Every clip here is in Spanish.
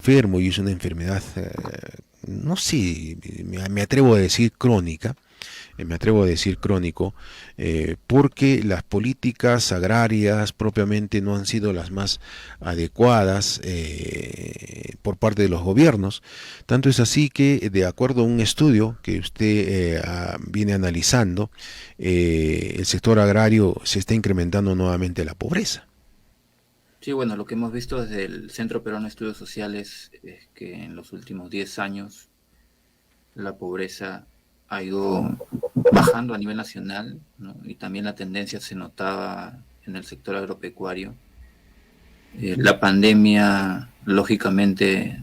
enfermo y es una enfermedad, no sé, me atrevo a decir crónica, me atrevo a decir crónico, porque las políticas agrarias propiamente no han sido las más adecuadas por parte de los gobiernos. Tanto es así que, de acuerdo a un estudio que usted viene analizando, el sector agrario se está incrementando nuevamente la pobreza. Sí, bueno, lo que hemos visto desde el Centro Peruano de Estudios Sociales es que en los últimos 10 años la pobreza ha ido bajando a nivel nacional, ¿no? Y también la tendencia se notaba en el sector agropecuario. La pandemia, lógicamente,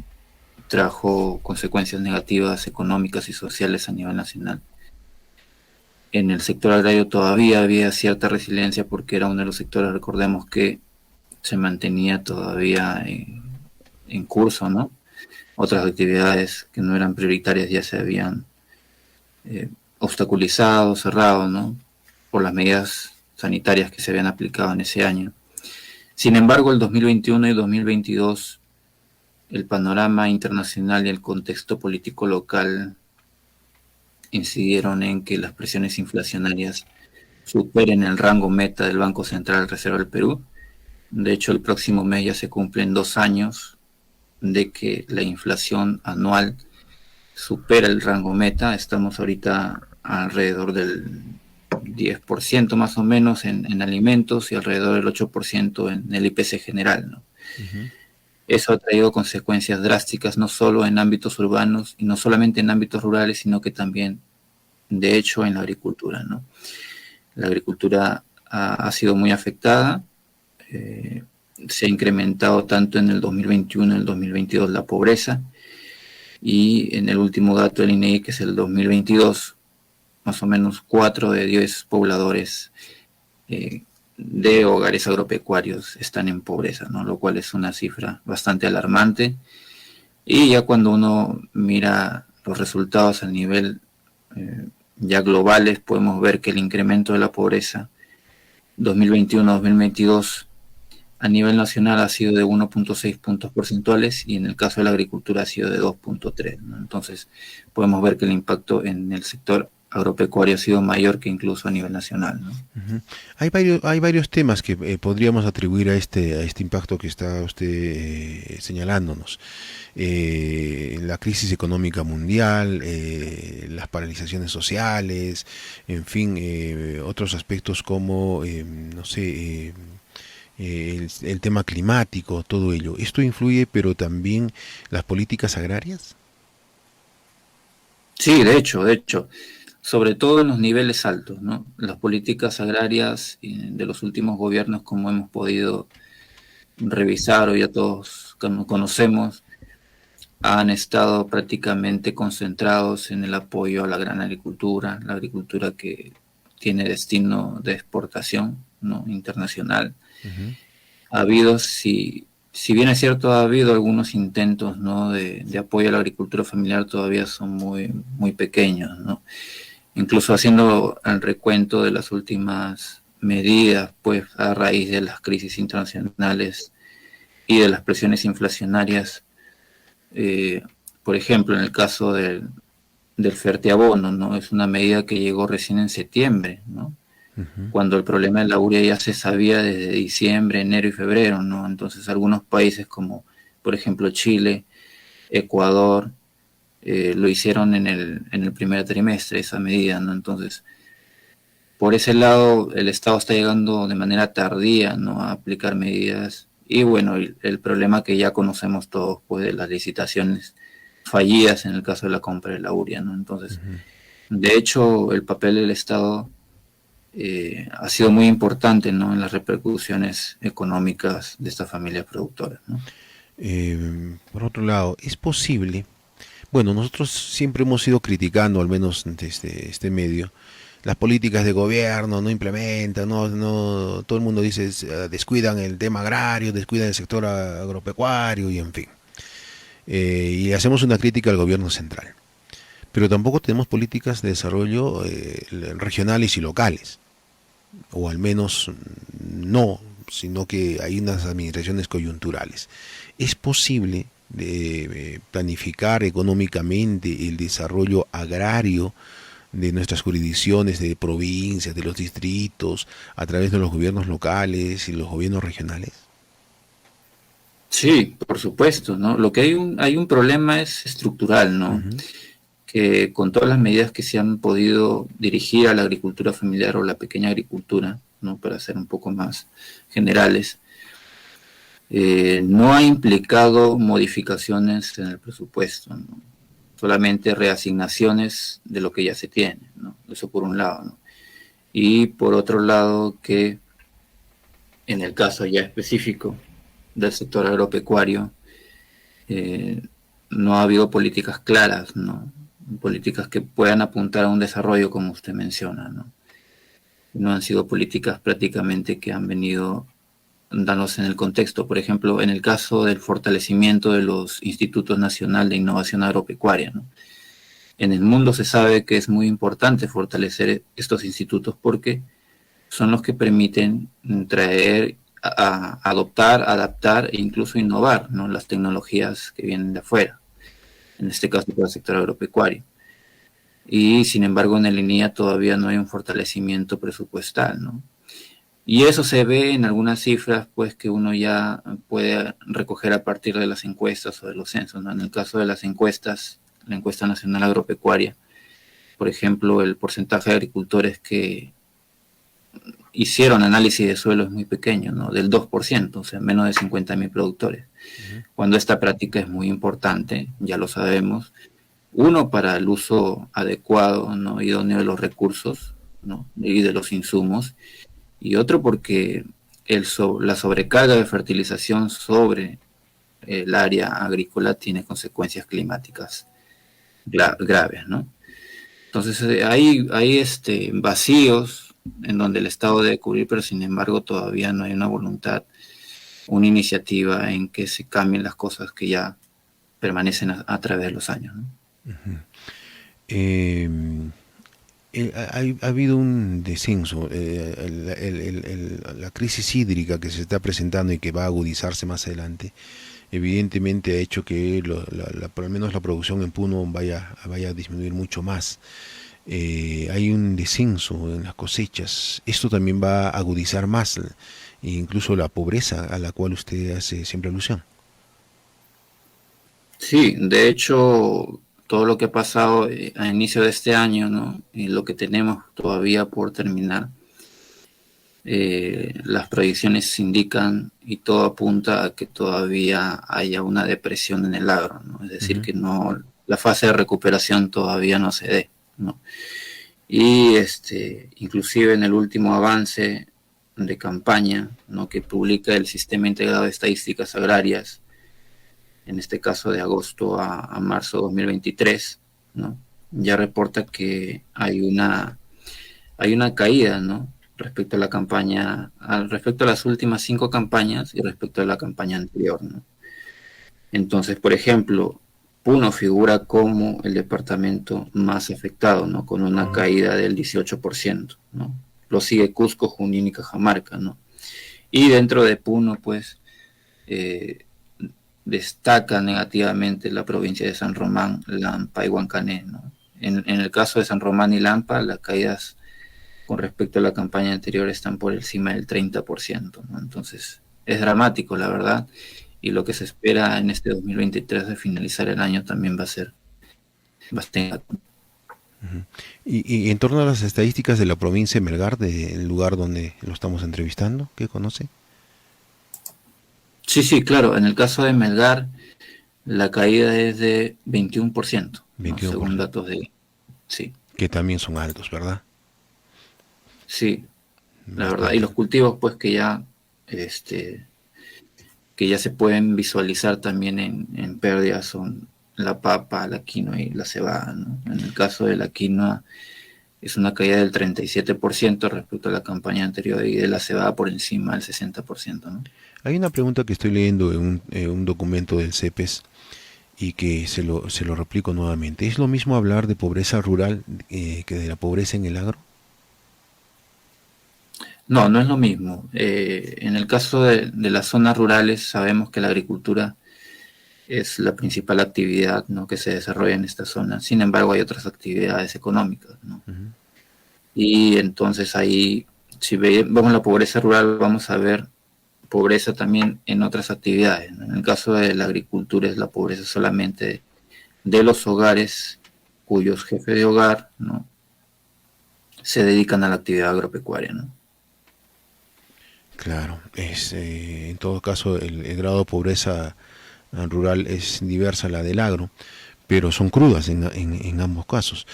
trajo consecuencias negativas económicas y sociales a nivel nacional. En el sector agrario todavía había cierta resiliencia porque era uno de los sectores, recordemos, que se mantenía todavía en curso, ¿no? Otras actividades que no eran prioritarias ya se habían eh, obstaculizado, cerrado, ¿no? Por las medidas sanitarias que se habían aplicado en ese año. Sin embargo, el 2021 y 2022, el panorama internacional y el contexto político local incidieron en que las presiones inflacionarias superen el rango meta del Banco Central Reserva del Perú. De hecho, el próximo mes ya se cumplen 2 años de que la inflación anual supera el rango meta. Estamos ahorita alrededor del 10% más o menos en alimentos y alrededor del 8% en el IPC general, ¿no? Ujú. Eso ha traído consecuencias drásticas no solo en ámbitos urbanos y no solamente en ámbitos rurales, sino que también, de hecho, en la agricultura, ¿no? La agricultura ha sido muy afectada. eh, Se ha incrementado tanto en el 2021 y el 2022 la pobreza, y en el último dato del INEGI, que es el 2022, más o menos 4 de 10 pobladores eh, de hogares agropecuarios están en pobreza, ¿no? Lo cual es una cifra bastante alarmante. Y ya cuando uno mira los resultados a nivel eh, ya globales, podemos ver que el incremento de la pobreza 2021-2022 a nivel nacional ha sido de 1.6 puntos porcentuales y en el caso de la agricultura ha sido de 2.3, ¿no? Entonces podemos ver que el impacto en el sector agropecuario ha sido mayor que incluso a nivel nacional, ¿no? Ujú. Hay varios temas que podríamos atribuir a este impacto que está usted señalándonos. La crisis económica mundial, las paralizaciones sociales, en fin, otros aspectos como, no sé, el tema climático, todo ello. Esto influye, pero también las políticas agrarias. Sí, de hecho, sobre todo en los niveles altos, ¿no? Las políticas agrarias de los últimos gobiernos, como hemos podido revisar o ya todos conocemos, han estado prácticamente concentrados en el apoyo a la gran agricultura, la agricultura que tiene destino de exportación, ¿no? Internacional. Ujú. Ha habido, si bien es cierto, ha habido algunos intentos, ¿no? de apoyo a la agricultura familiar, todavía son muy, muy pequeños, ¿no? Incluso haciendo el recuento de las últimas medidas, pues a raíz de las crisis internacionales y de las presiones inflacionarias, eh, por ejemplo, en el caso del fertiabono, ¿no? Es una medida que llegó recién en septiembre, ¿no? Ujú. Cuando el problema de la urea ya se sabía desde diciembre, enero y febrero, ¿no? Entonces algunos países como, por ejemplo, Chile, Ecuador, lo hicieron en el primer trimestre, esa medida, ¿no? Entonces, por ese lado, el Estado está llegando de manera tardía, ¿no? A aplicar medidas. Y bueno, el problema que ya conocemos todos, pues, de las licitaciones fallidas en el caso de la compra de la urea, ¿no? Entonces, Ujú. de hecho, el papel del Estado ha sido muy importante, ¿no? En las repercusiones económicas de estas familias productoras, ¿no? Por otro lado, es posible, bueno, nosotros siempre hemos ido criticando, al menos desde este medio, las políticas de gobierno, no implementan, todo el mundo dice, descuidan el tema agrario, descuidan el sector agropecuario y en fin. Y hacemos una crítica al gobierno central. Pero tampoco tenemos políticas de desarrollo regionales y locales, o al menos no, sino que hay unas administraciones coyunturales. Es posible de planificar económicamente el desarrollo agrario de nuestras jurisdicciones, de provincias, de los distritos, a través de los gobiernos locales y los gobiernos regionales? Sí, por supuesto, ¿no? Lo que hay un problema es estructural, ¿no? Ujú. Que con todas las medidas que se han podido dirigir a la agricultura familiar o la pequeña agricultura, ¿no? Para ser un poco más generales, no ha implicado modificaciones en el presupuesto, ¿no? Solamente reasignaciones de lo que ya se tiene, ¿no? Eso por un lado, ¿no? Y por otro lado que en el caso ya específico del sector agropecuario, eh, no ha habido políticas claras, ¿no? Políticas que puedan apuntar a un desarrollo como usted menciona, ¿no? No han sido políticas prácticamente que han venido dándose en el contexto. Por ejemplo, en el caso del fortalecimiento de los institutos nacionales de innovación agropecuaria, ¿no? En el mundo se sabe que es muy importante fortalecer estos institutos porque son los que permiten traer, adoptar, adaptar e incluso innovar, ¿no? Las tecnologías que vienen de afuera, en este caso para el sector agropecuario. Y sin embargo en el INIA todavía no hay un fortalecimiento presupuestal, ¿no? Y eso se ve en algunas cifras, pues que uno ya puede recoger a partir de las encuestas o de los censos, ¿no? En el caso de las encuestas, la encuesta nacional agropecuaria, por ejemplo, el porcentaje de agricultores que hicieron análisis de suelo es muy pequeño, ¿no? Del 2%, o sea, menos de 50.000 productores. Ujú. Cuando esta práctica es muy importante, ya lo sabemos, uno para el uso adecuado, ¿no? Idóneo de los recursos, ¿no? Y de los insumos, y otro porque la sobrecarga de fertilización sobre el área agrícola tiene consecuencias climáticas graves, ¿no? Entonces hay vacíos en donde el Estado debe cubrir, pero sin embargo todavía no hay una voluntad, una iniciativa en que se cambien las cosas que ya permanecen a través de los años, ¿no? Eh, ha habido un descenso, la crisis hídrica que se está presentando y que va a agudizarse más adelante, evidentemente ha hecho que por lo menos la producción en Puno vaya a disminuir mucho más. Hay un descenso en las cosechas. Esto también va a agudizar más, incluso la pobreza a la cual usted hace siempre alusión. Sí, de hecho, todo lo que ha pasado a inicio de este año, ¿no? Y lo que tenemos todavía por terminar, las proyecciones indican y todo apunta a que todavía haya una depresión en el agro, ¿no? Es decir, Ujú. que no, la fase de recuperación todavía no se dé, ¿no? Y inclusive en el último avance de campaña, ¿no? Que publica el Sistema Integrado de Estadísticas Agrarias, en este caso de agosto a marzo de 2023, ¿no? Ya reporta que hay una caída, ¿no? Respecto a la campaña, respecto a las últimas 5 campañas y respecto a la campaña anterior, ¿no? Entonces, por ejemplo, Puno figura como el departamento más afectado, ¿no? Con una Ujú. caída del 18%, ¿no? Lo sigue Cusco, Junín y Cajamarca, ¿no? Y dentro de Puno, pues, eh, destaca negativamente la provincia de San Román, Lampa y Huancané, ¿no? En el caso de San Román y Lampa, las caídas con respecto a la campaña anterior están por encima del 30%, ¿no? Entonces, es dramático, la verdad, y lo que se espera en este 2023 de finalizar el año también va a ser bastante. Y en torno a las estadísticas de la provincia de Melgar, del lugar donde lo estamos entrevistando, ¿qué conoce? Sí, sí, claro, en el caso de Melgar, la caída es de 21%, ¿no? Según 21%, datos de... Sí, que también son altos, ¿verdad? sí, la verdad. Y Bastante. los cultivos, pues este, que ya se pueden visualizar también en pérdidas son la papa, la quinoa y la cebada, ¿no? En el caso de la quinoa es una caída del 37% respecto a la campaña anterior y de la cebada por encima del 60%, ¿no? Hay una pregunta que estoy leyendo en un documento del CEPES y que se lo replico nuevamente. ¿Es lo mismo hablar de pobreza rural que de la pobreza en el agro? No, no es lo mismo. En el caso de las zonas rurales sabemos que la agricultura es la principal actividad, ¿no?, que se desarrolla en esta zona. Sin embargo, hay otras actividades económicas, ¿no? Ujú. Y entonces ahí, si vemos la pobreza rural, vamos a ver pobreza también en otras actividades, ¿no? En el caso de la agricultura es la pobreza solamente de los hogares cuyos jefes de hogar, ¿no?, se dedican a la actividad agropecuaria, ¿no? Claro, en todo caso el grado de pobreza rural es diversa a la del agro, pero son crudas en ambos casos.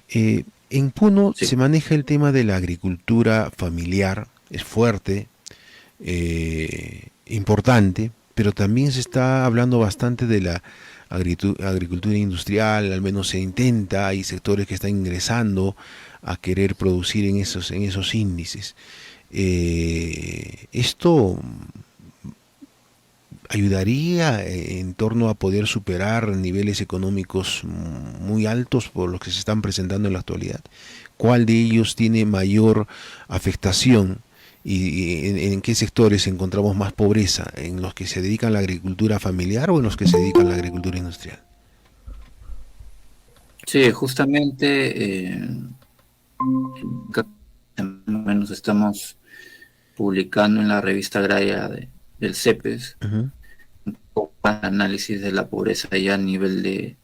En Puno Sí. se maneja el tema de la agricultura familiar, es fuerte, importante, pero también se está hablando bastante de la agricultura industrial, al menos se intenta, hay sectores que están ingresando a querer producir en esos índices. Esto ayudaría en torno a poder superar niveles económicos muy altos por los que se están presentando en la actualidad. ¿Cuál de ellos tiene mayor afectación y en qué sectores encontramos más pobreza? ¿En los que se dedican a la agricultura familiar o en los que se dedican a la agricultura industrial? Sí, justamente menos estamos publicando en la revista agraria del CEPES Ujú, un poco de análisis de la pobreza ya a nivel de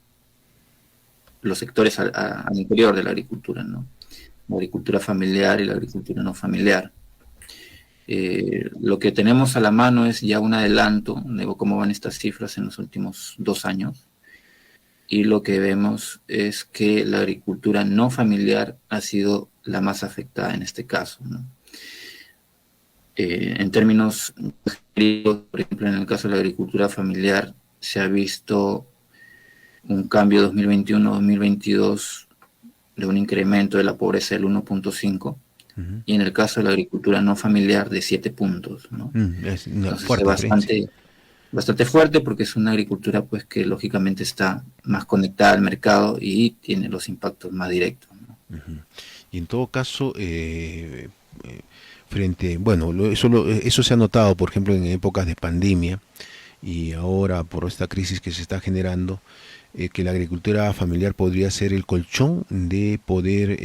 los sectores al interior de la agricultura, ¿no? La agricultura familiar y la agricultura no familiar. Lo que tenemos a la mano es ya un adelanto de cómo van estas cifras en los últimos 2 años, y lo que vemos es que la agricultura no familiar ha sido la más afectada en este caso, ¿no? En términos, por ejemplo, en el caso de la agricultura familiar, se ha visto un cambio 2021-2022 de un incremento de la pobreza del 1.5, ujú. y en el caso de la agricultura no familiar de 7 puntos, ¿no? Es una Entonces es fuerte diferencia. bastante fuerte, porque es una agricultura pues que lógicamente está más conectada al mercado y tiene los impactos más directos, ¿no? Ujú. Y en todo caso, frente, bueno, eso se ha notado, por ejemplo, en épocas de pandemia y ahora por esta crisis que se está generando, que la agricultura familiar podría ser el colchón de poder,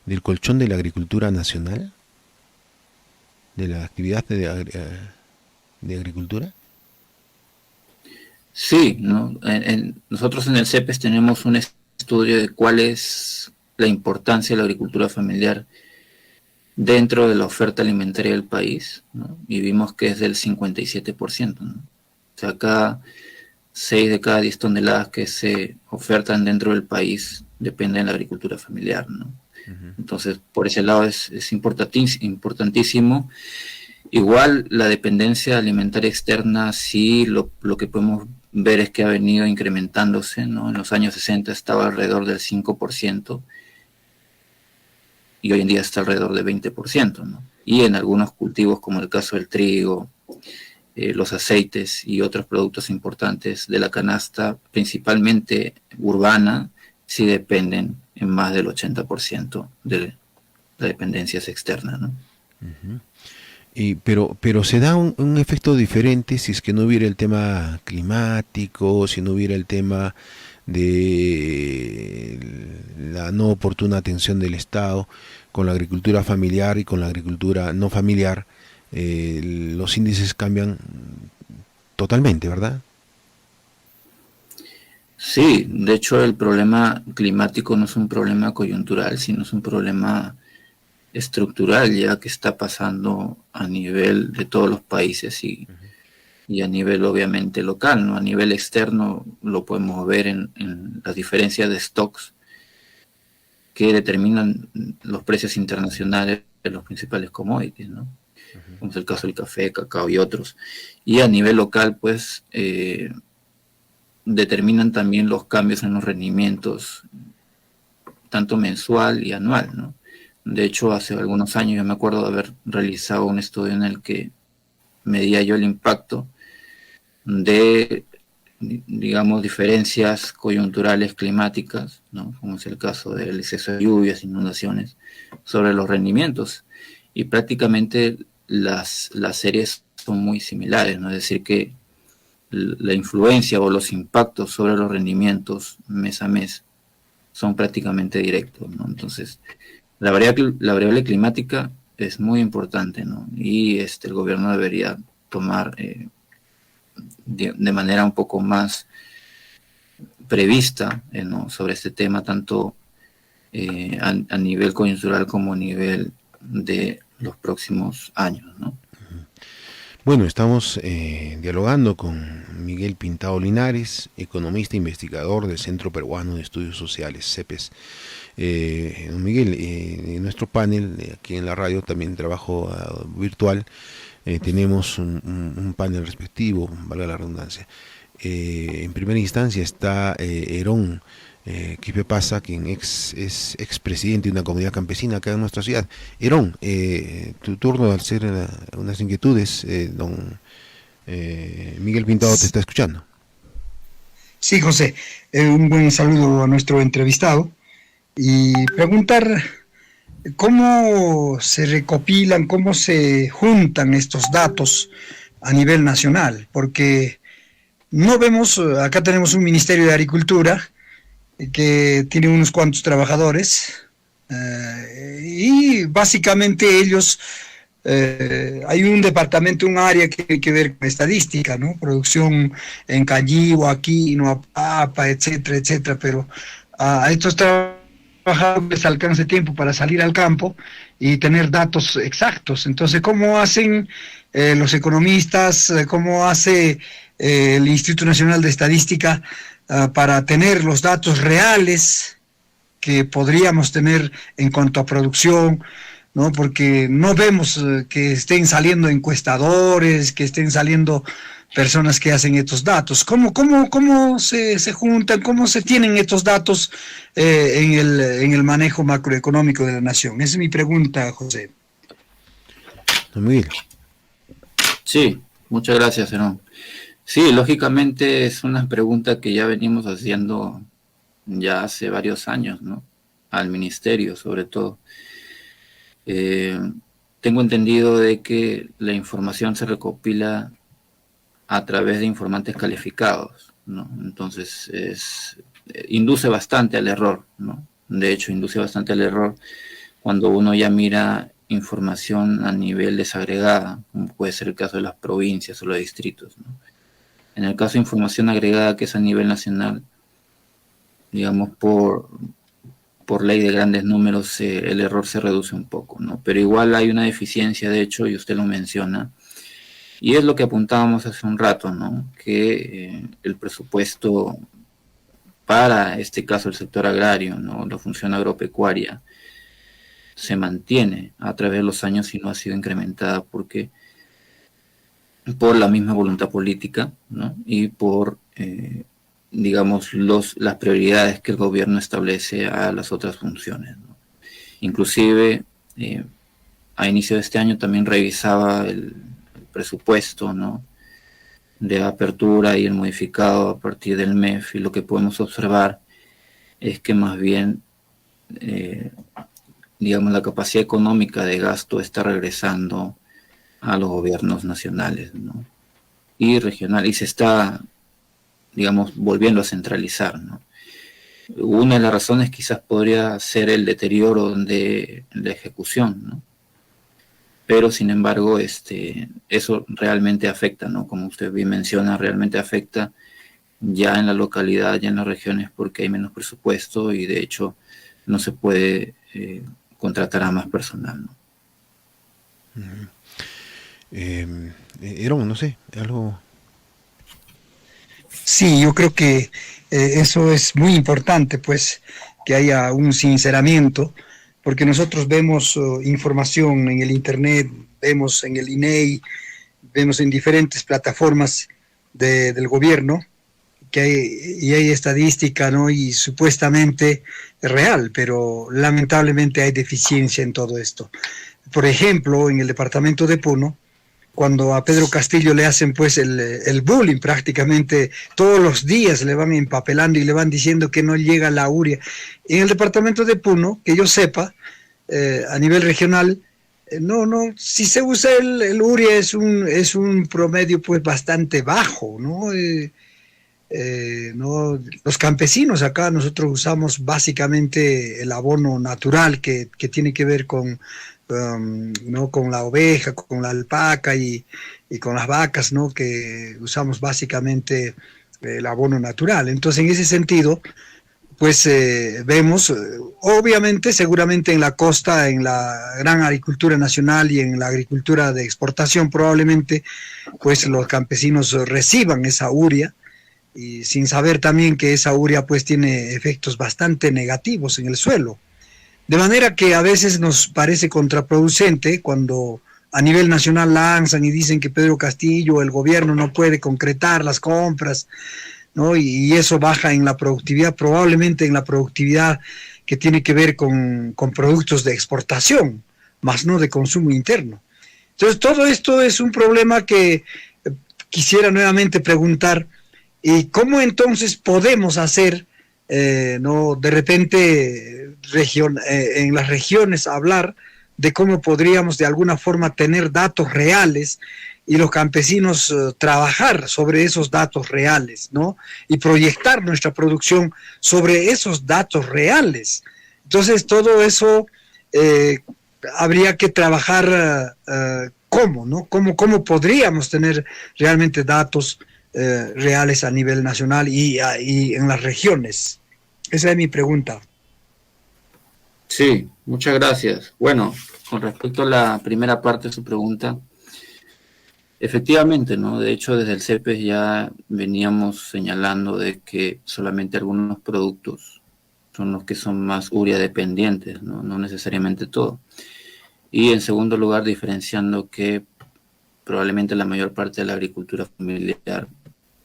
del colchón de la agricultura nacional, de la actividad de agricultura. Sí, ¿no? Nosotros en el CEPES tenemos un estudio de cuál es la importancia de la agricultura familiar dentro de la oferta alimentaria del país, ¿no? Y vimos que es del 57%, ¿no? O sea, cada 6 de cada 10 toneladas que se ofertan dentro del país dependen de la agricultura familiar, ¿no? Ujú, Entonces, por ese lado es importantísimo. Igual la dependencia alimentaria externa, sí, lo que podemos ver es que ha venido incrementándose, ¿no? En los años 60 estaba alrededor del 5%, y hoy en día está alrededor del 20%, ¿no? Y en algunos cultivos, como el caso del trigo, los aceites y otros productos importantes de la canasta, principalmente urbana, sí dependen en más del 80% de la dependencias externas, ¿no? ujú. Pero se da un efecto diferente si es que no hubiera el tema climático, si no hubiera el tema de la no oportuna atención del Estado con la agricultura familiar y con la agricultura no familiar. Los índices cambian totalmente, ¿verdad? Sí, de hecho el problema climático no es un problema coyuntural, sino es un problema estructural, ya que está pasando a nivel de todos los países, y a nivel obviamente local, ¿no? A nivel externo lo podemos ver en las diferencias de stocks que determinan los precios internacionales de los principales commodities, ¿no? Como es el caso del café, cacao y otros. Y a nivel local, pues, determinan también los cambios en los rendimientos, tanto mensual y anual, ¿no? De hecho, hace algunos años yo me acuerdo de haber realizado un estudio en el que medía yo el impacto de, digamos, diferencias coyunturales climáticas, ¿no? Como es el caso del exceso de lluvias, inundaciones, sobre los rendimientos. Y prácticamente las series son muy similares, ¿no? Es decir, que la influencia o los impactos sobre los rendimientos mes a mes son prácticamente directos, ¿no? Entonces, la variable climática es muy importante, ¿no? Y el gobierno debería tomar de manera un poco más prevista, ¿no?, sobre este tema, tanto a nivel coyuntural como a nivel de los próximos años, ¿no? Bueno, estamos dialogando con Miguel Pintado Linares, economista e investigador del Centro Peruano de Estudios Sociales, CEPES. Don Miguel, en nuestro panel, aquí en la radio, también trabajo virtual, tenemos un panel respectivo, valga la redundancia. En primera instancia está Herón Quispe Pasa, quien es expresidente de una comunidad campesina acá en nuestra ciudad. Herón, tu turno al hacer unas inquietudes, don Miguel Pintado te está escuchando. Sí, José, un buen saludo a nuestro entrevistado y preguntar cómo se recopilan, cómo se juntan estos datos a nivel nacional, porque no vemos, acá tenemos un Ministerio de Agricultura que tiene unos cuantos trabajadores y básicamente ellos, hay un departamento, un área que hay que ver con estadística, ¿no? Producción en Calliwa, Quinoa, papa, etcétera, etcétera, pero a estos trabajadores les alcance tiempo para salir al campo y tener datos exactos. Entonces, ¿cómo hacen los economistas, cómo hace el Instituto Nacional de Estadística para tener los datos reales que podríamos tener en cuanto a producción, ¿no? Porque no vemos que estén saliendo encuestadores, que estén saliendo personas que hacen estos datos? ¿Cómo se juntan, cómo se tienen estos datos en el manejo macroeconómico de la nación? Esa es mi pregunta, José. Don Miguel. Sí, muchas gracias, Herón. Sí, lógicamente es una pregunta que ya venimos haciendo ya hace varios años, ¿no? Al ministerio, sobre todo. Tengo entendido de que la información se recopila a través de informantes calificados, ¿no? Entonces induce bastante al error, ¿no? De hecho, induce bastante al error cuando uno ya mira información a nivel desagregada, como puede ser el caso de las provincias o los distritos, ¿no? En el caso de información agregada, que es a nivel nacional, digamos, por ley de grandes números, el error se reduce un poco, ¿no? Pero igual hay una deficiencia, de hecho, y usted lo menciona, y es lo que apuntábamos hace un rato, ¿no? Que el presupuesto para este caso el sector agrario, ¿no?, la función agropecuaria, se mantiene a través de los años y no ha sido incrementada porque por la misma voluntad política, ¿no?, y por digamos las prioridades que el gobierno establece a las otras funciones, ¿no? Inclusive a inicio de este año también revisaba el presupuesto, ¿no?, de apertura y el modificado a partir del MEF, y lo que podemos observar es que más bien digamos la capacidad económica de gasto está regresando a los gobiernos nacionales, ¿no?, y regional, y se está, digamos, volviendo a centralizar, ¿no? Una de las razones quizás podría ser el deterioro de la ejecución, ¿no? Pero sin embargo, eso realmente afecta, ¿no? Como usted bien menciona, realmente afecta ya en la localidad, ya en las regiones, porque hay menos presupuesto y de hecho no se puede contratar a más personal, ¿no? Herón, no sé, algo. Sí, yo creo que eso es muy importante, pues, que haya un sinceramiento, porque nosotros vemos información en el Internet, vemos en el INEI, vemos en diferentes plataformas del gobierno, y hay estadística, ¿no?, y supuestamente es real, pero lamentablemente hay deficiencia en todo esto. Por ejemplo, en el departamento de Puno, cuando a Pedro Castillo le hacen pues el bullying prácticamente, todos los días le van empapelando y le van diciendo que no llega la urea. En el departamento de Puno, que yo sepa, a nivel regional, no, si se usa el urea es un promedio pues bastante bajo, ¿no? No, los campesinos acá nosotros usamos básicamente el abono natural que tiene que ver con, ¿no? con la oveja, con la alpaca y con las vacas, ¿no? Que usamos básicamente el abono natural. Entonces, en ese sentido, pues vemos, obviamente, seguramente en la costa, en la gran agricultura nacional y en la agricultura de exportación, probablemente, pues los campesinos reciban esa urea, y sin saber también que esa urea pues tiene efectos bastante negativos en el suelo. De manera que a veces nos parece contraproducente cuando a nivel nacional lanzan y dicen que Pedro Castillo, el gobierno no puede concretar las compras, ¿no? Y eso baja en la productividad, probablemente en la productividad que tiene que ver con productos de exportación, más no de consumo interno. Entonces todo esto es un problema que quisiera nuevamente preguntar. ¿Y cómo entonces podemos hacer, no, de repente, en las regiones hablar de cómo podríamos de alguna forma tener datos reales y los campesinos trabajar sobre esos datos reales, ¿no? Y proyectar nuestra producción sobre esos datos reales? Entonces, todo eso habría que trabajar, ¿cómo, no? ¿Cómo podríamos tener realmente datos reales a nivel nacional y en las regiones? Esa es mi pregunta. Sí, muchas gracias. Bueno, con respecto a la primera parte de su pregunta, efectivamente, ¿no? De hecho, desde el CEPES ya veníamos señalando de que solamente algunos productos son los que son más urea dependientes, ¿no? No necesariamente todo. Y en segundo lugar, diferenciando que probablemente la mayor parte de la agricultura familiar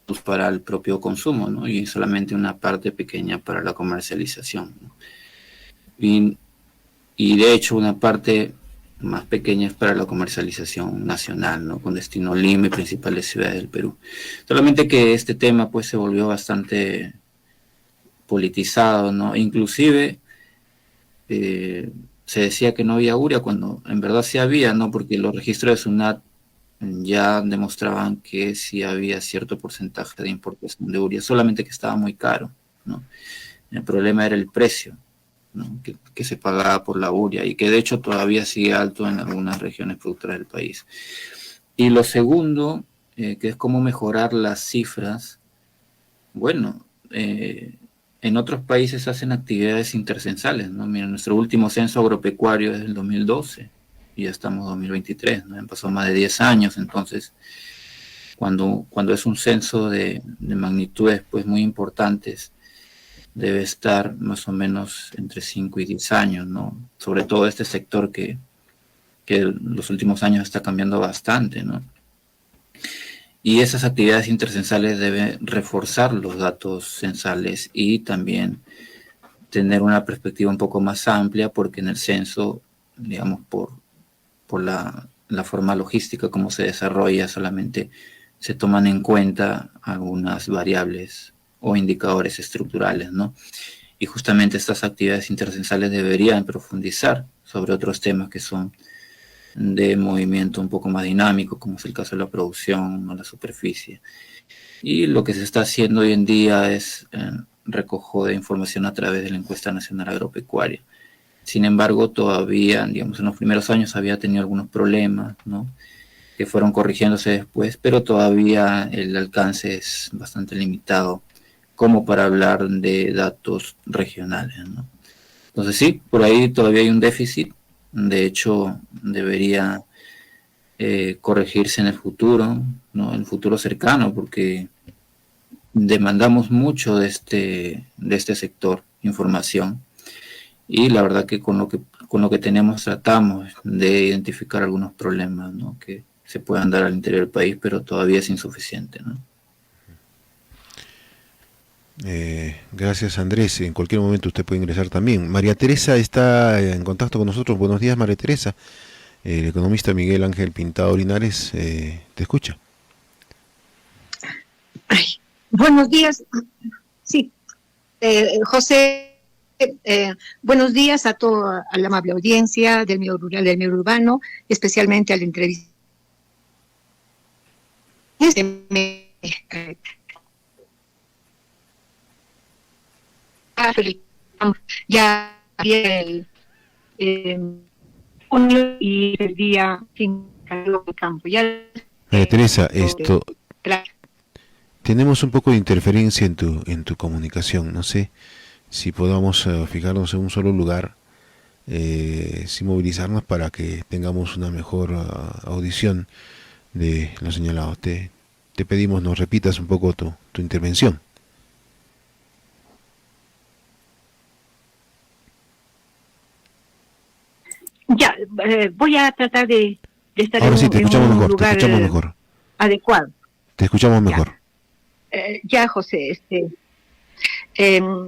pues para el propio consumo, ¿no? Y solamente una parte pequeña para la comercialización, ¿no? Y de hecho una parte más pequeña es para la comercialización nacional, ¿no? Con destino a Lima y principales ciudades del Perú. Solamente que este tema pues se volvió bastante politizado, ¿no? Inclusive se decía que no había urea cuando en verdad sí había, ¿no? Porque los registros de SUNAT ya demostraban que sí había cierto porcentaje de importación de urea, solamente que estaba muy caro, ¿no? El problema era el precio, ¿no? que se pagaba por la urea y que de hecho todavía sigue alto en algunas regiones productoras del país. Y lo segundo, que es cómo mejorar las cifras. Bueno, en otros países hacen actividades intercensales, ¿no? Mira, nuestro último censo agropecuario es del 2012 y ya estamos en 2023, ¿no? Han pasado más de 10 años, entonces cuando es un censo de magnitudes pues muy importantes, debe estar más o menos entre 5 y 10 años, ¿no? Sobre todo este sector que los últimos años está cambiando bastante, ¿no? Y esas actividades intercensales deben reforzar los datos censales y también tener una perspectiva un poco más amplia, porque en el censo, digamos, por la forma logística como se desarrolla, solamente se toman en cuenta algunas variables o indicadores estructurales, ¿no? Y justamente estas actividades intercensales deberían profundizar sobre otros temas que son de movimiento un poco más dinámico, como es el caso de la producción o la superficie. Y lo que se está haciendo hoy en día es recojo de información a través de la encuesta nacional agropecuaria. Sin embargo, todavía, digamos, en los primeros años había tenido algunos problemas, ¿no? Que fueron corrigiéndose después, pero todavía el alcance es bastante limitado como para hablar de datos regionales, ¿no? Entonces sí, por ahí todavía hay un déficit. De hecho, debería corregirse en el futuro, ¿no? En el futuro cercano, porque demandamos mucho de este sector, información, y la verdad que con lo que tenemos tratamos de identificar algunos problemas, ¿no? Que se puedan dar al interior del país, pero todavía es insuficiente, ¿no? Gracias, Andrés. En cualquier momento usted puede ingresar también. María Teresa está en contacto con nosotros. Buenos días, María Teresa. El economista Miguel Ángel Pintado Linares te escucha. Ay, buenos días. Sí, José Buenos días a toda a la amable audiencia del medio rural, del medio urbano, especialmente al entrevistado. Ya el junio y el día 5 de campo. Ya, Teresa, tenemos un poco de interferencia en tu comunicación. No sé si podamos fijarnos en un solo lugar, sin movilizarnos para que tengamos una mejor audición de lo señalado. Te pedimos nos repitas un poco tu intervención. Ya, voy a tratar de estar Ahora sí, te escuchamos mejor, lugar te escuchamos mejor. adecuado. Te escuchamos mejor. Ya, José,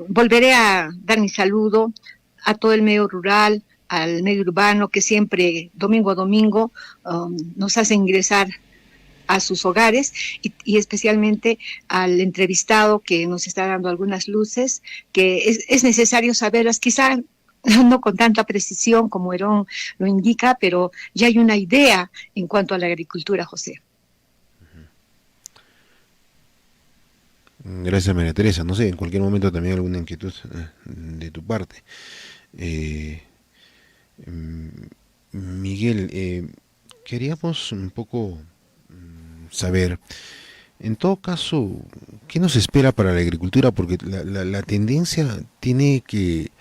volveré a dar mi saludo a todo el medio rural, al medio urbano, que siempre, domingo a domingo, nos hace ingresar a sus hogares y especialmente al entrevistado que nos está dando algunas luces, que es necesario saberlas, quizá no con tanta precisión como Herón lo indica, pero ya hay una idea en cuanto a la agricultura, José. Gracias, María Teresa. No sé, en cualquier momento también alguna inquietud de tu parte. Miguel, queríamos un poco saber, en todo caso, ¿qué nos espera para la agricultura? Porque la tendencia tiene que,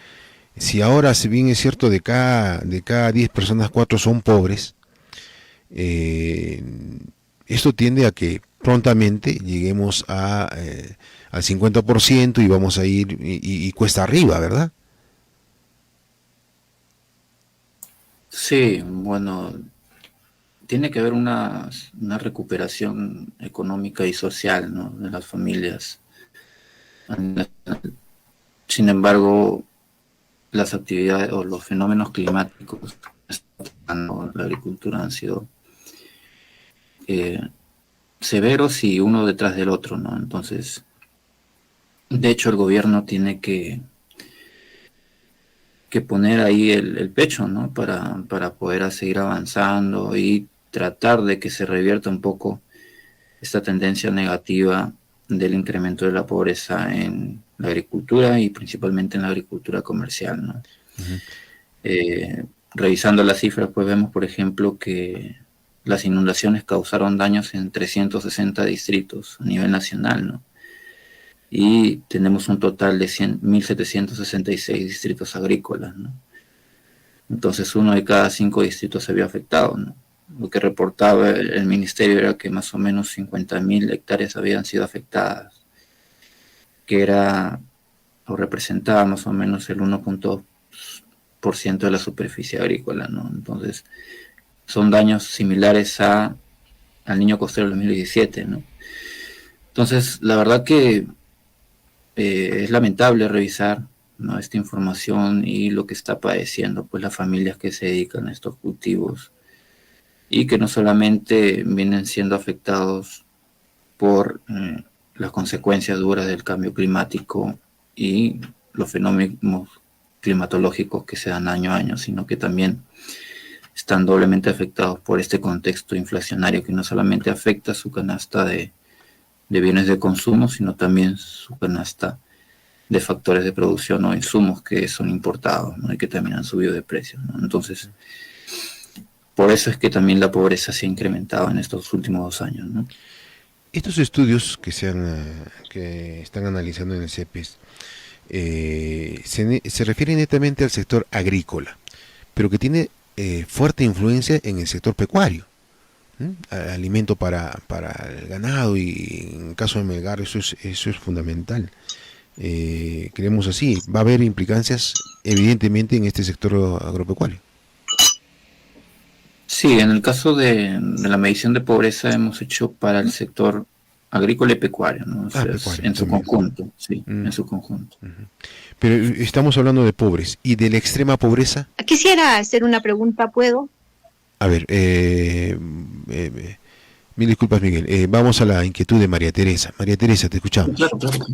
si ahora, si bien es cierto, de cada 10 personas, 4 son pobres, esto tiende a que prontamente lleguemos al 50% y vamos a ir y cuesta arriba, ¿verdad? Sí, bueno, tiene que haber una recuperación económica y social, ¿no?, de las familias. Sin embargo, las actividades o los fenómenos climáticos que están tocando la agricultura han sido severos y uno detrás del otro, ¿no? Entonces, de hecho, el gobierno tiene que poner ahí el pecho, ¿no?, para poder seguir avanzando y tratar de que se revierta un poco esta tendencia negativa del incremento de la pobreza en la agricultura y principalmente en la agricultura comercial, ¿no? Revisando las cifras, pues vemos, por ejemplo, que las inundaciones causaron daños en 360 distritos a nivel nacional, ¿no? Y tenemos un total de 1.766 distritos agrícolas, ¿no? Entonces 1 de cada 5 distritos se vio afectado, ¿no? Lo que reportaba el ministerio era que más o menos 50.000 hectáreas habían sido afectadas, que era o representaba más o menos el 1% de la superficie agrícola, ¿no? Entonces son daños similares al Niño Costero del 2017, ¿no? Entonces, la verdad que es lamentable revisar, ¿no?, esta información y lo que está padeciendo pues las familias que se dedican a estos cultivos y que no solamente vienen siendo afectados por las consecuencias duras del cambio climático y los fenómenos climatológicos que se dan año a año, sino que también están doblemente afectados por este contexto inflacionario que no solamente afecta su canasta de bienes de consumo, sino también su canasta de factores de producción o insumos que son importados, ¿no?, y que también han subido de precio, ¿no? Entonces, por eso es que también la pobreza se ha incrementado en estos últimos 2 años, ¿no? Estos estudios que están analizando en el CEPES se refieren netamente al sector agrícola, pero que tiene fuerte influencia en el sector pecuario. Alimento para el ganado, y en el caso de Melgar eso es fundamental. Creemos así, va a haber implicancias evidentemente en este sector agropecuario. Sí, en el caso de la medición de pobreza hemos hecho para el sector agrícola y pecuario, ¿no? O sea, Pecuario, en su también. conjunto, sí, en su conjunto. Pero estamos hablando de pobres y de la extrema pobreza. Quisiera hacer una pregunta, ¿puedo? A ver, mil disculpas, Miguel. Vamos a la inquietud de María Teresa. María Teresa, te escuchamos. Claro, claro.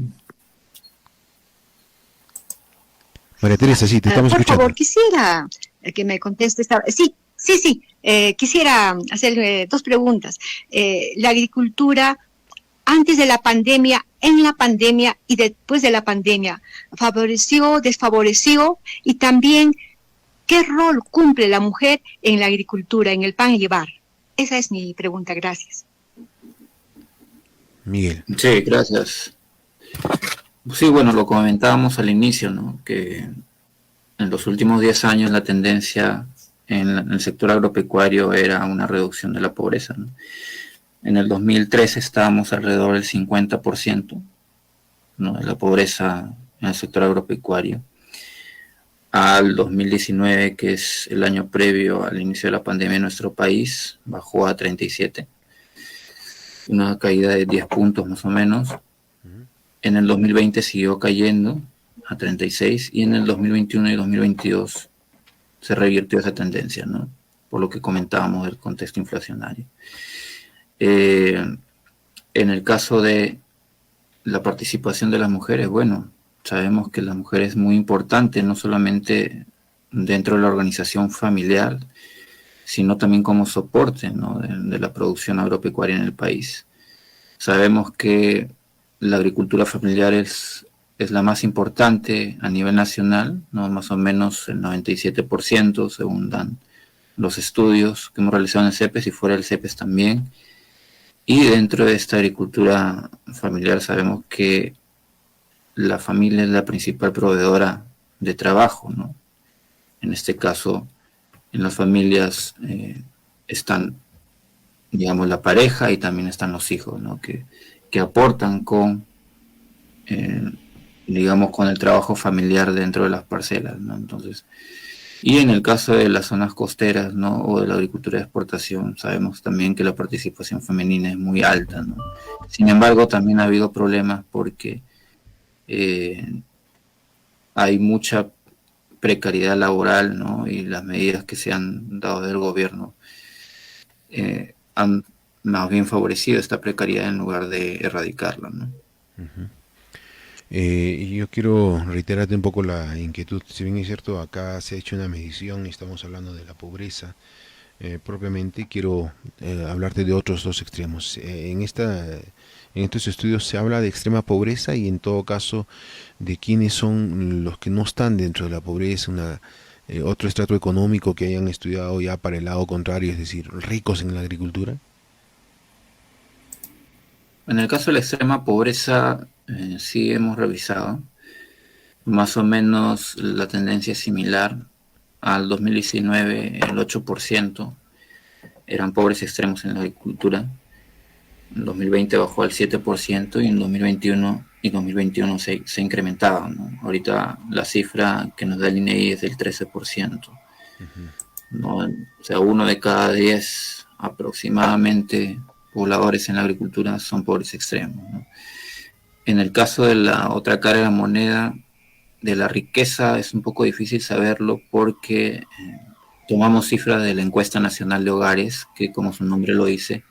María Teresa, sí, te estamos Por escuchando. favor, quisiera que me conteste sí, quisiera hacer dos preguntas. La agricultura antes de la pandemia, en la pandemia y después de la pandemia, ¿favoreció, desfavoreció? Y también, ¿qué rol cumple la mujer en la agricultura, en el pan y llevar? Esa es mi pregunta, gracias. Miguel. Sí, gracias. Sí, bueno, lo comentábamos al inicio, ¿no? Que en los últimos 10 años la tendencia en el sector agropecuario era una reducción de la pobreza, ¿no? En el 2013 estábamos alrededor del 50%, ¿no?, de la pobreza en el sector agropecuario. Al 2019, que es el año previo al inicio de la pandemia en nuestro país, bajó a 37, una caída de 10 puntos más o menos. En el 2020 siguió cayendo a 36 y en el 2021 y 2022 se revirtió esa tendencia, ¿no? Por lo que comentábamos del contexto inflacionario. En el caso de la participación de las mujeres, bueno, sabemos que la mujer es muy importante, no solamente dentro de la organización familiar, sino también como soporte, ¿no?, de la producción agropecuaria en el país. Sabemos que la agricultura familiar es la más importante a nivel nacional, ¿no?, más o menos el 97%, según dan los estudios que hemos realizado en el CEPES y fuera del CEPES también. Y dentro de esta agricultura familiar sabemos que la familia es la principal proveedora de trabajo, ¿no? En este caso, en las familias están, digamos, la pareja y también están los hijos, ¿no?, que aportan con, digamos, con el trabajo familiar dentro de las parcelas, ¿no? Entonces, y en el caso de las zonas costeras, ¿no?, o de la agricultura de exportación, sabemos también que la participación femenina es muy alta, ¿no? Sin embargo, también ha habido problemas porque hay mucha precariedad laboral, ¿no?, y las medidas que se han dado del gobierno han más bien favorecido esta precariedad en lugar de erradicarla, ¿no? Y yo quiero reiterarte un poco la inquietud. Si bien es cierto, acá se ha hecho una medición y estamos hablando de la pobreza propiamente, quiero hablarte de otros dos extremos. En estos estudios se habla de extrema pobreza y en todo caso de quiénes son los que no están dentro de la pobreza, otro estrato económico que hayan estudiado ya para el lado contrario, es decir, ricos en la agricultura. En el caso de la extrema pobreza, sí hemos revisado. Más o menos la tendencia es similar. Al 2019, el 8% eran pobres extremos en la agricultura. En 2020 bajó al 7% y en 2021 se incrementaba, ¿no? Ahorita la cifra que nos da el INEGI es del 13%. ¿No? O sea, 1 de cada 10 aproximadamente pobladores en la agricultura son pobres extremos, ¿no? En el caso de la otra cara de la moneda, de la riqueza, es un poco difícil saberlo porque tomamos cifras de la encuesta nacional de hogares, que como su nombre lo dice,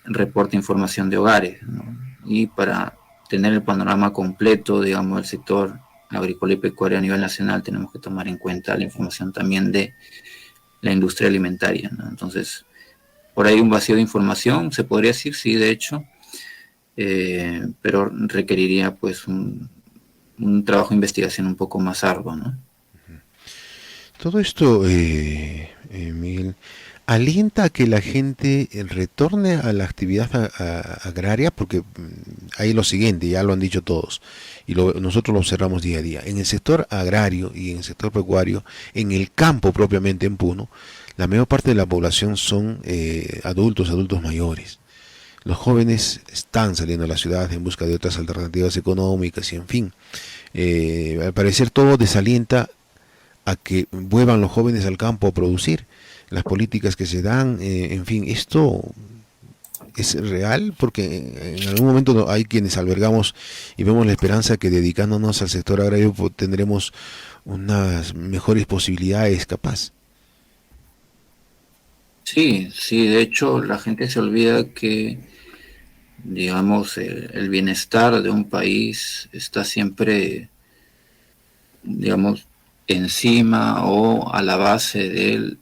reporta información de hogares, ¿no? Y para tener el panorama completo, digamos, del sector agrícola y pecuario a nivel nacional, tenemos que tomar en cuenta la información también de la industria alimentaria, ¿no? Entonces, por ahí un vacío de información, se podría decir, sí, de hecho, pero requeriría pues un trabajo de investigación un poco más arduo, ¿no? Todo esto, Miguel, alienta a que la gente retorne a la actividad agraria, porque hay lo siguiente, ya lo han dicho todos, y nosotros lo observamos día a día. En el sector agrario y en el sector pecuario, en el campo propiamente en Puno, la mayor parte de la población son adultos mayores. Los jóvenes están saliendo a la ciudad en busca de otras alternativas económicas y en fin. Al parecer todo desalienta a que vuelvan los jóvenes al campo a producir. Las políticas que se dan, en fin, esto es real porque en algún momento hay quienes albergamos y vemos la esperanza que dedicándonos al sector agrario tendremos unas mejores posibilidades capaz. Sí, sí, de hecho la gente se olvida que, digamos, el bienestar de un país está siempre digamos, encima o a la base del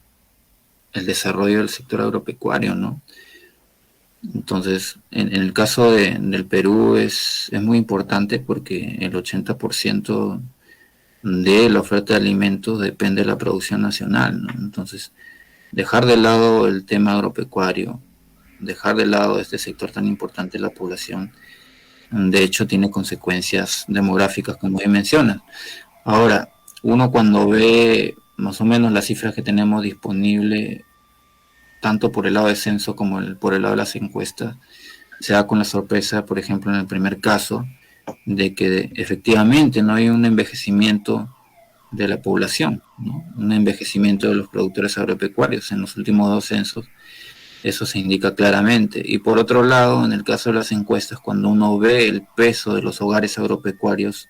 el desarrollo del sector agropecuario, ¿no? Entonces, en el caso del Perú es muy importante porque el 80% de la oferta de alimentos depende de la producción nacional, ¿no? Entonces, dejar de lado el tema agropecuario, dejar de lado este sector tan importante de la población, de hecho tiene consecuencias demográficas como bien mencionas. Ahora, uno cuando ve más o menos las cifras que tenemos disponibles, tanto por el lado de censo como por el lado de las encuestas, se da con la sorpresa, por ejemplo, en el primer caso, de que efectivamente no hay un envejecimiento de la población, ¿no? Un envejecimiento de los productores agropecuarios en los últimos 2 censos, eso se indica claramente. Y por otro lado, en el caso de las encuestas, cuando uno ve el peso de los hogares agropecuarios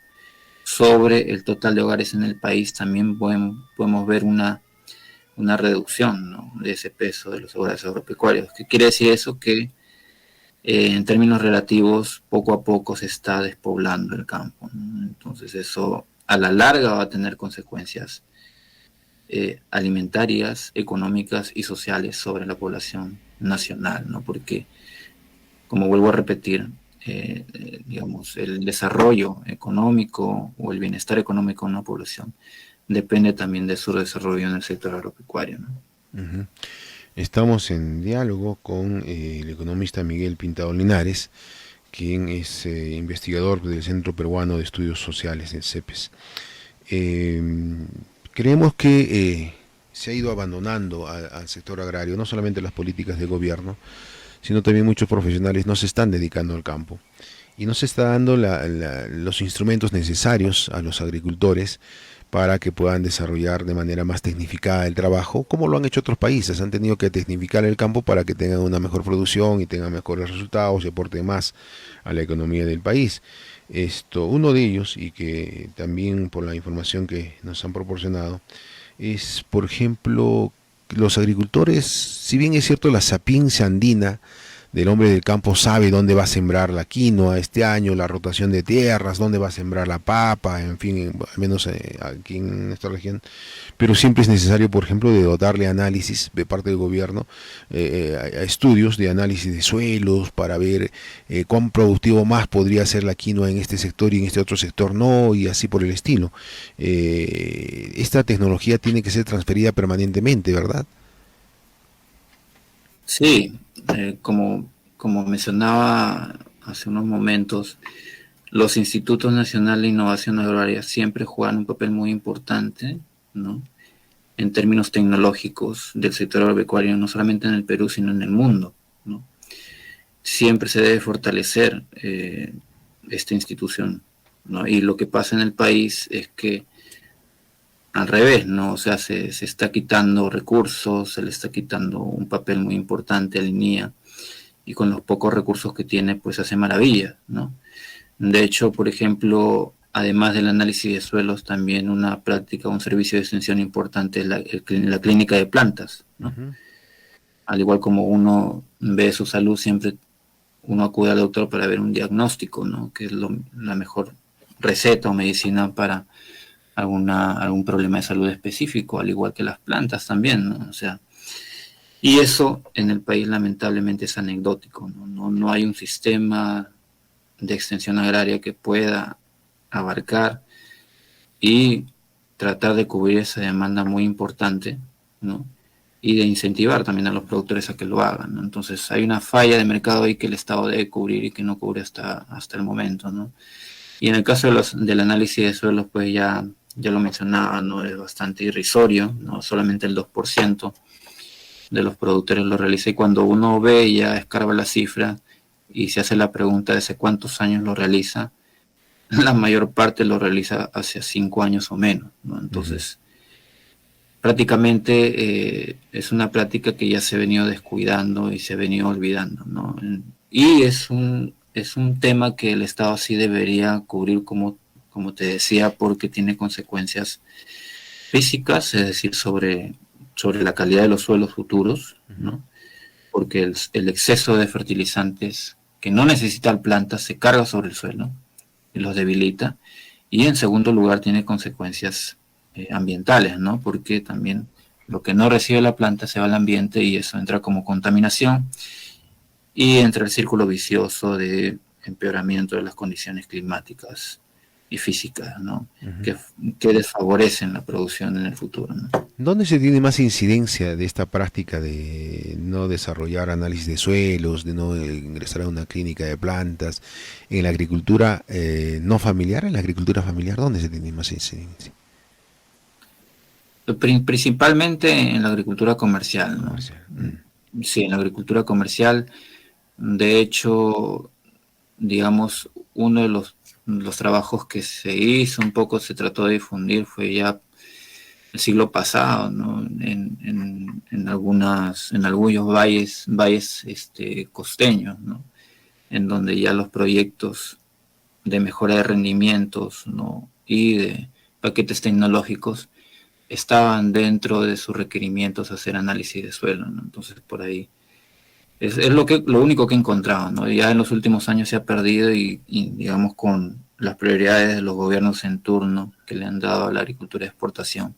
sobre el total de hogares en el país, también podemos ver una reducción, ¿no?, de ese peso de los hogares agropecuarios. ¿Qué quiere decir eso? Que en términos relativos, poco a poco se está despoblando el campo, ¿no? Entonces eso a la larga va a tener consecuencias alimentarias, económicas y sociales sobre la población nacional, ¿no? Porque, como vuelvo a repetir, digamos, el desarrollo económico o el bienestar económico de una población depende también de su desarrollo en el sector agropecuario, ¿no? Ujú. Estamos en diálogo con el economista Miguel Pintado Linares, quien es investigador del Centro Peruano de Estudios Sociales, el CEPES. Eh, Creemos que se ha ido abandonando al sector agrario, no solamente las políticas de gobierno, sino también muchos profesionales no se están dedicando al campo y no se está dando los instrumentos necesarios a los agricultores para que puedan desarrollar de manera más tecnificada el trabajo, como lo han hecho otros países. Han tenido que tecnificar el campo para que tengan una mejor producción y tengan mejores resultados y aporte más a la economía del país. Uno de ellos, y que también por la información que nos han proporcionado, es, por ejemplo, los agricultores, si bien es cierto, la sapiencia andina del hombre del campo sabe dónde va a sembrar la quinoa este año, la rotación de tierras, dónde va a sembrar la papa, en fin, al menos aquí en esta región, pero siempre es necesario, por ejemplo, de dotarle análisis de parte del gobierno, a estudios de análisis de suelos para ver cuán productivo más podría ser la quinoa en este sector y en este otro sector no, y así por el estilo. Esta tecnología tiene que ser transferida permanentemente, ¿verdad? Sí, como mencionaba hace unos momentos, los institutos nacionales de innovación agraria siempre juegan un papel muy importante, ¿no?, en términos tecnológicos del sector agropecuario, no solamente en el Perú, sino en el mundo, ¿no? Siempre se debe fortalecer esta institución, ¿no? Y lo que pasa en el país es que al revés, ¿no? O sea, se está quitando recursos, se le está quitando un papel muy importante al INIA, y con los pocos recursos que tiene, pues hace maravillas, ¿no? De hecho, por ejemplo, además del análisis de suelos, también una práctica, un servicio de extensión importante es la clínica de plantas, ¿no? Ujú. Al igual como uno ve su salud, siempre uno acude al doctor para ver un diagnóstico, ¿no?, que es la mejor receta o medicina para algún problema de salud específico, al igual que las plantas también, ¿no? O sea, y eso en el país lamentablemente es anecdótico, ¿no? No hay un sistema de extensión agraria que pueda abarcar y tratar de cubrir esa demanda muy importante, ¿no?, y de incentivar también a los productores a que lo hagan, ¿no? Entonces hay una falla de mercado ahí que el Estado debe cubrir y que no cubre hasta el momento, ¿no? Y en el caso del análisis de suelos, pues ya lo mencionaba, ¿no?, es bastante irrisorio, ¿no? Solamente el 2% de los productores lo realiza, y cuando uno ve y ya escarba la cifra y se hace la pregunta de hace cuántos años lo realiza, la mayor parte lo realiza hace 5 años o menos, ¿no? Entonces, prácticamente es una práctica que ya se ha venido descuidando y se ha venido olvidando, ¿no? Y es un tema que el Estado sí debería cubrir, como te decía, porque tiene consecuencias físicas, es decir, sobre la calidad de los suelos futuros, ¿no? Porque el exceso de fertilizantes que no necesitan plantas se carga sobre el suelo y los debilita. Y en segundo lugar tiene consecuencias ambientales, ¿no? Porque también lo que no recibe la planta se va al ambiente y eso entra como contaminación y entra el círculo vicioso de empeoramiento de las condiciones climáticas y físicas, ¿no? Ujú. Que desfavorecen la producción en el futuro, ¿no? ¿Dónde se tiene más incidencia de esta práctica de no desarrollar análisis de suelos, de no ingresar a una clínica de plantas? ¿En la agricultura no familiar, en la agricultura familiar, dónde se tiene más incidencia? Principalmente en la agricultura comercial, ¿no? Comercial. Mm. Sí, en la agricultura comercial, de hecho, digamos, uno de los trabajos que se hizo, un poco se trató de difundir, fue ya el siglo pasado, ¿no? En algunos valles costeños, ¿no? En donde ya los proyectos de mejora de rendimientos, ¿no? Y de paquetes tecnológicos estaban dentro de sus requerimientos hacer análisis de suelo, ¿no? Entonces por ahí es lo único que he encontrado, ¿no? Ya en los últimos años se ha perdido y digamos con las prioridades de los gobiernos en turno que le han dado a la agricultura de exportación,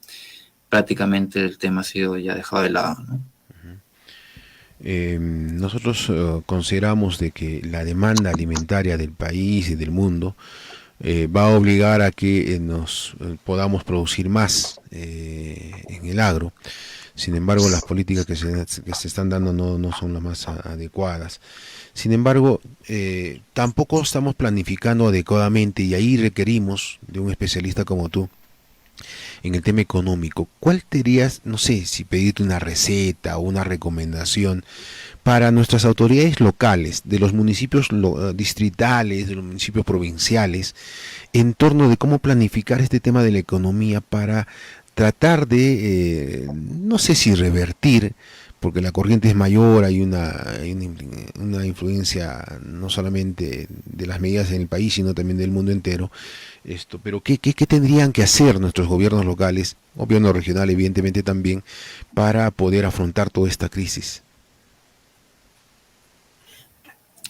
prácticamente el tema ha sido ya dejado de lado, ¿no? Nosotros consideramos de que la demanda alimentaria del país y del mundo va a obligar a que nos podamos producir más en el agro. Sin embargo, las políticas que se están dando no son las más adecuadas. Sin embargo, tampoco estamos planificando adecuadamente y ahí requerimos de un especialista como tú en el tema económico. ¿Cuál te dirías, no sé, si pedirte una receta o una recomendación para nuestras autoridades locales, de los municipios distritales, de los municipios provinciales, en torno de cómo planificar este tema de la economía para tratar de, no sé si revertir, porque la corriente es mayor, una influencia no solamente de las medidas en el país, sino también del mundo entero, pero ¿qué tendrían que hacer nuestros gobiernos locales, gobierno regional evidentemente también, para poder afrontar toda esta crisis?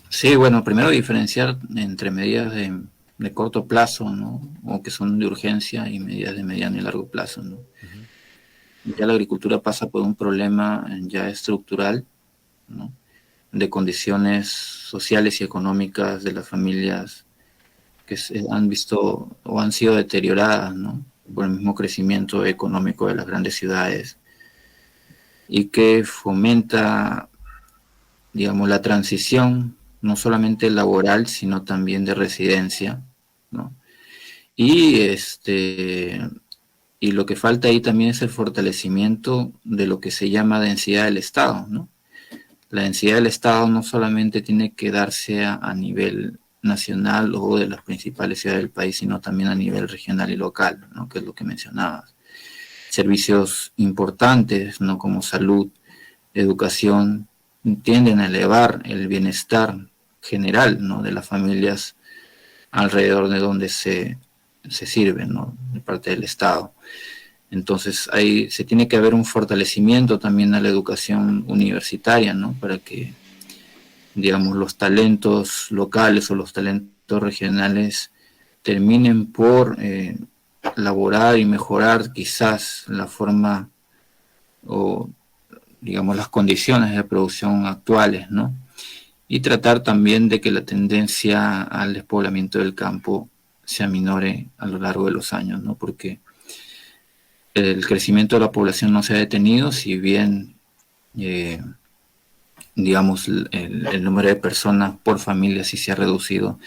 Sí, bueno, primero diferenciar entre medidas de corto plazo, ¿no? O que son de urgencia y medidas de mediano y largo plazo, ¿no? Ujú. Ya la agricultura pasa por un problema ya estructural, ¿no? De condiciones sociales y económicas de las familias que se han visto o han sido deterioradas, ¿no? Por el mismo crecimiento económico de las grandes ciudades y que fomenta, digamos, la transición no solamente laboral, sino también de residencia, ¿no? Y y lo que falta ahí también es el fortalecimiento de lo que se llama densidad del Estado, ¿no? La densidad del Estado no solamente tiene que darse a nivel nacional o de las principales ciudades del país, sino también a nivel regional y local, ¿no? Que es lo que mencionabas. Servicios importantes, ¿no? Como salud, educación, tienden a elevar el bienestar general, ¿no? De las familias alrededor de donde se sirven, ¿no? De parte del Estado. Entonces ahí se tiene que haber un fortalecimiento también a la educación universitaria, ¿no? Para que, digamos, los talentos locales o los talentos regionales terminen por elaborar y mejorar quizás la forma o, digamos, las condiciones de producción actuales, ¿no? Y tratar también de que la tendencia al despoblamiento del campo se aminore a lo largo de los años, ¿no? Porque el crecimiento de la población no se ha detenido, si bien, eh, digamos, el número de personas por familia sí se ha reducido,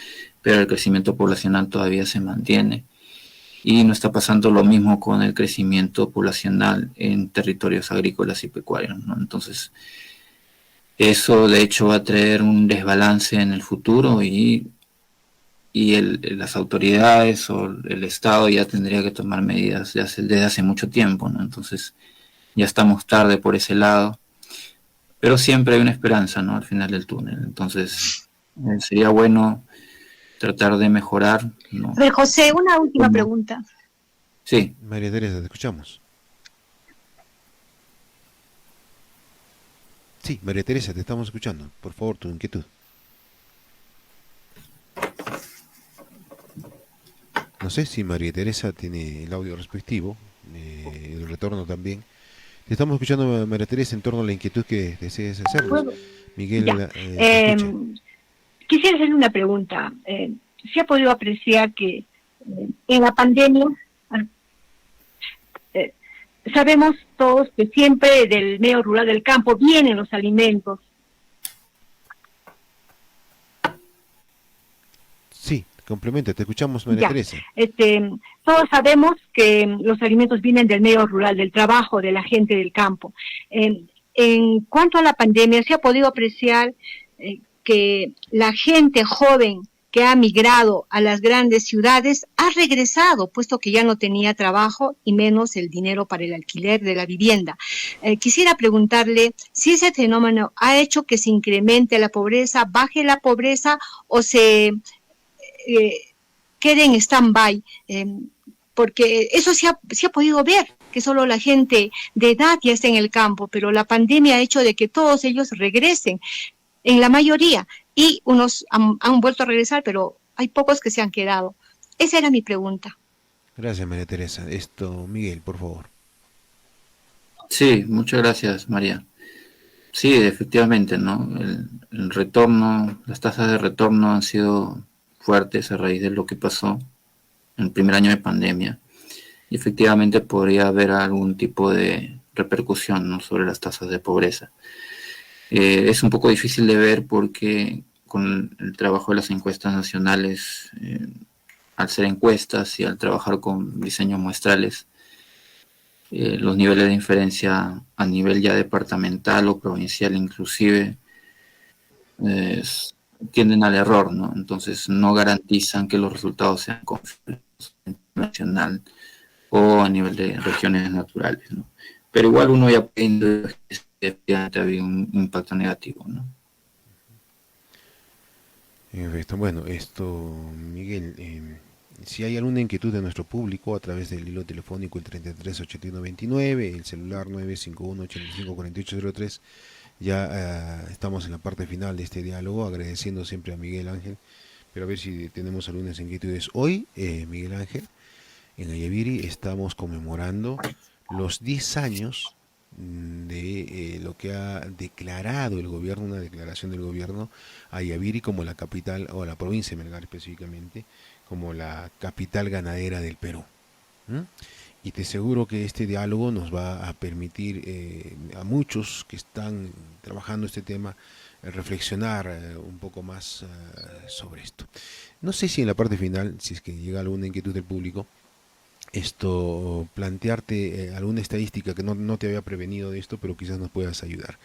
pero el crecimiento poblacional todavía se mantiene. Y no está pasando lo mismo con el crecimiento poblacional en territorios agrícolas y pecuarios, ¿no? Entonces, eso de hecho va a traer un desbalance en el futuro las autoridades o el Estado ya tendría que tomar medidas desde hace mucho tiempo, ¿no? Entonces, ya estamos tarde por ese lado, pero siempre hay una esperanza, ¿no? Al final del túnel. Entonces, sería bueno tratar de mejorar, A ¿no? ver, José, una última Como- pregunta. Sí, María Teresa, te escuchamos. Sí, María Teresa, te estamos escuchando. Por favor, tu inquietud. No sé si María Teresa tiene el audio respectivo, el retorno también. Te estamos escuchando, María Teresa, en torno a la inquietud que desees hacernos. Bueno, ya. Miguel te Eh, escucha. Quisiera hacerle una pregunta. ¿Se ha podido apreciar que en la pandemia, eh, sabemos todos que siempre del medio rural del campo vienen los alimentos? Sí, complementa, te escuchamos, María Ya, Teresa. todos sabemos que los alimentos vienen del medio rural, del trabajo de la gente del campo. En cuanto a la pandemia, se ha podido apreciar que la gente joven que ha migrado a las grandes ciudades ha regresado, puesto que ya no tenía trabajo y menos el dinero para el alquiler de la vivienda. Quisiera preguntarle si ese fenómeno ha hecho que se incremente la pobreza, baje la pobreza o se quede en stand-by, porque eso se ha podido ver, que solo la gente de edad ya está en el campo, pero la pandemia ha hecho de que todos ellos regresen, en la mayoría, y unos han vuelto a regresar, pero hay pocos que se han quedado. Esa era mi pregunta. Gracias, María Teresa. Miguel, por favor. Sí, muchas gracias, María. Sí, efectivamente, ¿no? El retorno, las tasas de retorno han sido fuertes a raíz de lo que pasó en el primer año de pandemia. Y efectivamente podría haber algún tipo de repercusión, ¿no?, sobre las tasas de pobreza. Es un poco difícil de ver porque con el trabajo de las encuestas nacionales, al ser encuestas y al trabajar con diseños muestrales, los niveles de inferencia a nivel ya departamental o provincial inclusive eh, tienden al error, ¿no? Entonces no garantizan que los resultados sean confiables a nivel nacional o a nivel de regiones naturales, ¿no? Pero igual uno ya puede intuir que efectivamente había un impacto negativo, ¿no? En efecto, bueno, Miguel, si hay alguna inquietud de nuestro público a través del hilo telefónico el 33 81 29, el celular 951 85 4803, ya estamos en la parte final de este diálogo, agradeciendo siempre a Miguel Ángel, pero a ver si tenemos algunas inquietudes. Hoy, Miguel Ángel, en Ayaviri estamos conmemorando los 10 años de lo que ha declarado el gobierno, una declaración del gobierno, a Ayaviri como la capital, o la provincia de Melgar específicamente, como la capital ganadera del Perú. ¿Mm? Y te aseguro que este diálogo nos va a permitir a muchos que están trabajando este tema reflexionar un poco más sobre esto. No sé si en la parte final, si es que llega alguna inquietud del público, plantearte alguna estadística que no te había prevenido de esto, pero quizás nos puedas ayudar.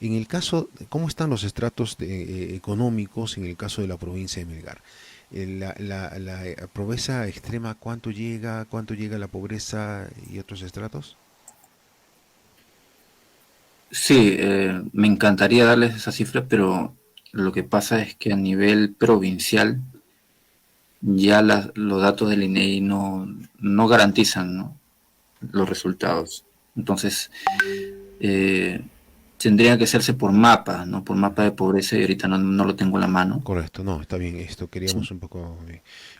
En el caso, ¿cómo están los estratos económicos en el caso de la provincia de Melgar? La pobreza extrema, ¿cuánto llega? ¿Cuánto llega la pobreza y otros estratos? Sí, me encantaría darles esa cifra, pero lo que pasa es que a nivel provincial ya los datos del INEGI no garantizan, ¿no?, los resultados. Entonces, eh, tendría que hacerse por mapa, ¿no? Por mapa de pobreza, y ahorita no lo tengo en la mano. Correcto, no, está bien, esto Sí. queríamos un poco...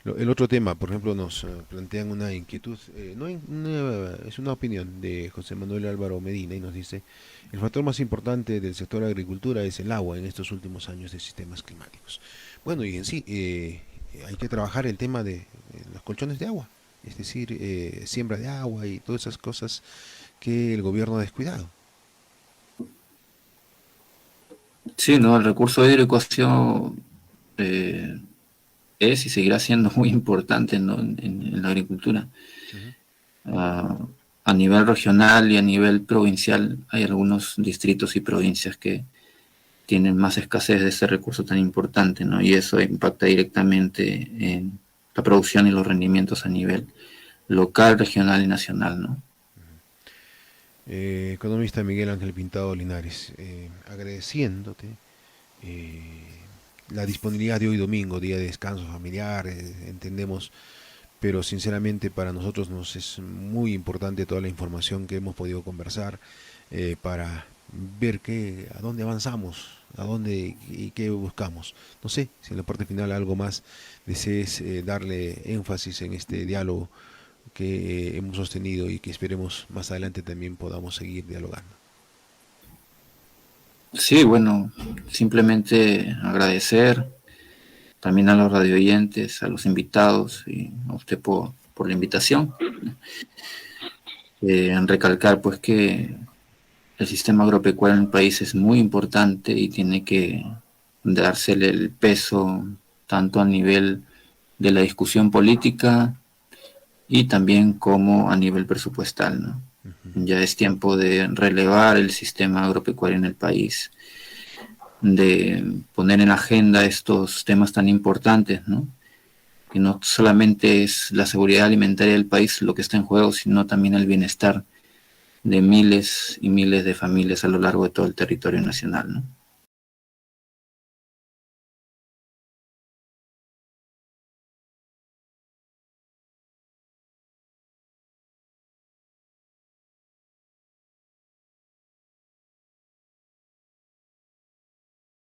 el otro tema, por ejemplo, nos plantean una inquietud, es una opinión de José Manuel Álvaro Medina y nos dice, el factor más importante del sector agricultura es el agua en estos últimos años de sistemas climáticos. Bueno, y en sí, hay que trabajar el tema de los colchones de agua, es decir, siembra de agua y todas esas cosas que el gobierno ha descuidado. Sí, no, el recurso hídrico ha sido, eh, es y seguirá siendo muy importante, ¿no?, en la agricultura. Ujú. Uh, a nivel regional y a nivel provincial hay algunos distritos y provincias que tienen más escasez de ese recurso tan importante, ¿no? Y eso impacta directamente en la producción y los rendimientos a nivel local, regional y nacional, ¿no? Economista Miguel Ángel Pintado Linares, agradeciéndote eh, la disponibilidad de hoy domingo, día de descanso familiar, entendemos, pero sinceramente para nosotros nos es muy importante toda la información que hemos podido conversar para ver a dónde avanzamos, a dónde y qué buscamos. No sé si en la parte final algo más desees darle énfasis en este diálogo que hemos sostenido y que esperemos más adelante también podamos seguir dialogando. Sí, bueno, simplemente agradecer también a los radioyentes, a los invitados y a usted por la invitación. Recalcar pues que el sistema agropecuario en el país es muy importante y tiene que dársele el peso tanto a nivel de la discusión política y también como a nivel presupuestal, ¿no? Ya es tiempo de relevar el sistema agropecuario en el país, de poner en agenda estos temas tan importantes, ¿no? Que no solamente es la seguridad alimentaria del país lo que está en juego, sino también el bienestar de miles y miles de familias a lo largo de todo el territorio nacional, ¿no?